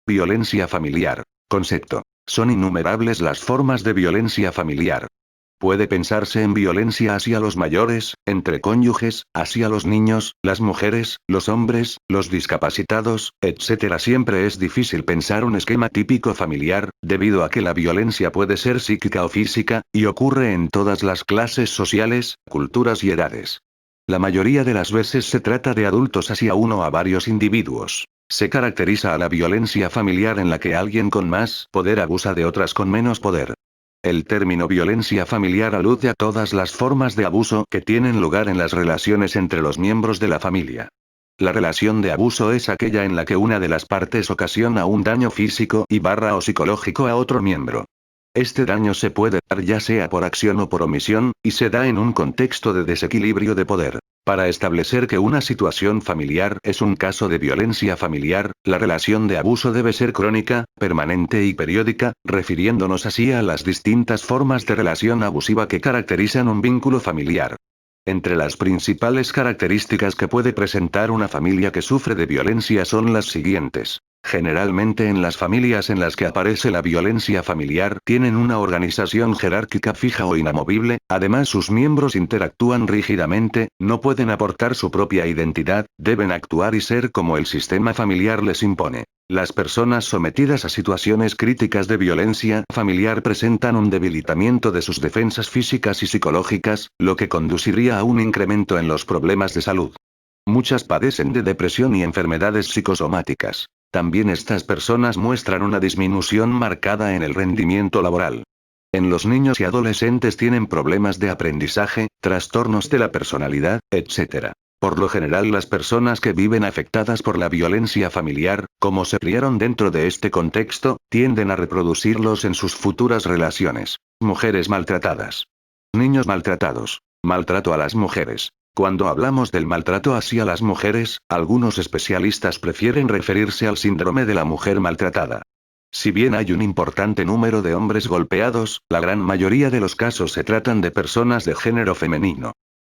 Violencia familiar. Concepto. Son innumerables las formas de violencia familiar. Puede pensarse en violencia hacia los mayores, entre cónyuges, hacia los niños, las mujeres, los hombres, los discapacitados, etc. Siempre es difícil pensar un esquema típico familiar, debido a que la violencia puede ser psíquica o física, y ocurre en todas las clases sociales, culturas y edades. La mayoría de las veces se trata de adultos hacia uno o a varios individuos. Se caracteriza a la violencia familiar en la que alguien con más poder abusa de otras con menos poder. El término violencia familiar alude a todas las formas de abuso que tienen lugar en las relaciones entre los miembros de la familia. La relación de abuso es aquella en la que una de las partes ocasiona un daño físico o psicológico a otro miembro. Este daño se puede dar ya sea por acción o por omisión, y se da en un contexto de desequilibrio de poder. Para establecer que una situación familiar es un caso de violencia familiar, la relación de abuso debe ser crónica, permanente y periódica, refiriéndonos así a las distintas formas de relación abusiva que caracterizan un vínculo familiar. Entre las principales características que puede presentar una familia que sufre de violencia son las siguientes. Generalmente en las familias en las que aparece la violencia familiar tienen una organización jerárquica fija o inamovible, además sus miembros interactúan rígidamente, no pueden aportar su propia identidad, deben actuar y ser como el sistema familiar les impone. Las personas sometidas a situaciones críticas de violencia familiar presentan un debilitamiento de sus defensas físicas y psicológicas, lo que conduciría a un incremento en los problemas de salud. Muchas padecen de depresión y enfermedades psicosomáticas. También estas personas muestran una disminución marcada en el rendimiento laboral. En los niños y adolescentes tienen problemas de aprendizaje, trastornos de la personalidad, etc. Por lo general las personas que viven afectadas por la violencia familiar, como se criaron dentro de este contexto, tienden a reproducirlos en sus futuras relaciones. Mujeres maltratadas. Niños maltratados. Maltrato a las mujeres. Cuando hablamos del maltrato hacia las mujeres, algunos especialistas prefieren referirse al síndrome de la mujer maltratada. Si bien hay un importante número de hombres golpeados, la gran mayoría de los casos se tratan de personas de género femenino.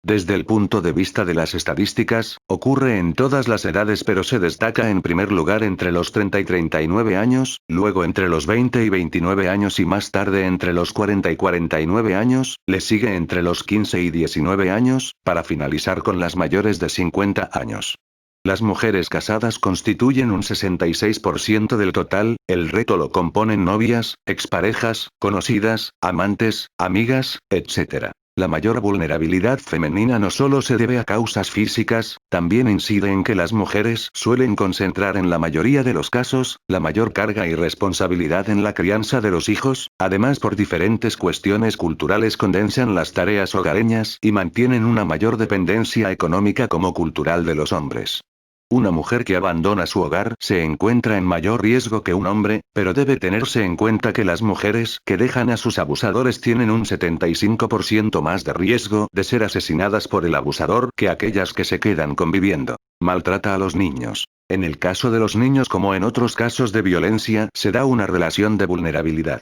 Desde el punto de vista de las estadísticas, ocurre en todas las edades pero se destaca en primer lugar entre los 30 y 39 años, luego entre los 20 y 29 años y más tarde entre los 40 y 49 años, le sigue entre los 15 y 19 años, para finalizar con las mayores de 50 años. Las mujeres casadas constituyen un 66% del total, el resto lo componen novias, exparejas, conocidas, amantes, amigas, etc. La mayor vulnerabilidad femenina no solo se debe a causas físicas, también incide en que las mujeres suelen concentrar en la mayoría de los casos, la mayor carga y responsabilidad en la crianza de los hijos, además por diferentes cuestiones culturales condensan las tareas hogareñas y mantienen una mayor dependencia económica como cultural de los hombres. Una mujer que abandona su hogar se encuentra en mayor riesgo que un hombre, pero debe tenerse en cuenta que las mujeres que dejan a sus abusadores tienen un 75% más de riesgo de ser asesinadas por el abusador que aquellas que se quedan conviviendo. Maltrata a los niños. En el caso de los niños como en otros casos de violencia, se da una relación de vulnerabilidad.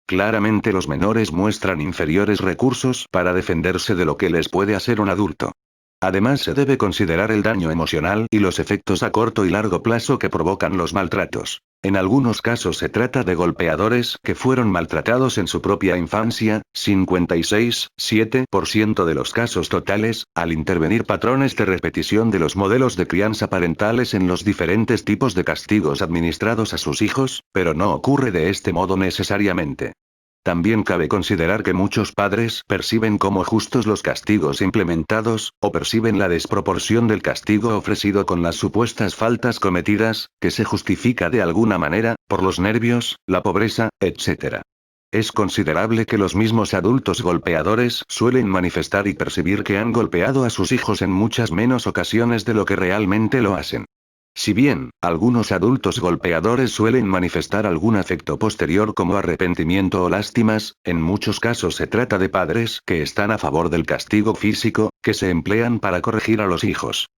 Claramente los menores muestran inferiores recursos para defenderse de lo que les puede hacer un adulto. Además se debe considerar el daño emocional y los efectos a corto y largo plazo que provocan los maltratos. En algunos casos se trata de golpeadores que fueron maltratados en su propia infancia, 56,7% de los casos totales, al intervenir patrones de repetición de los modelos de crianza parentales en los diferentes tipos de castigos administrados a sus hijos, pero no ocurre de este modo necesariamente. También cabe considerar que muchos padres perciben como justos los castigos implementados, o perciben la desproporción del castigo ofrecido con las supuestas faltas cometidas, que se justifica de alguna manera, por los nervios, la pobreza, etc. Es considerable que los mismos adultos golpeadores suelen manifestar y percibir que han golpeado a sus hijos en muchas menos ocasiones de lo que realmente lo hacen. Si bien, algunos adultos golpeadores suelen manifestar algún afecto posterior como arrepentimiento o lástimas, en muchos casos se trata de padres que están a favor del castigo físico, que se emplean para corregir a los hijos.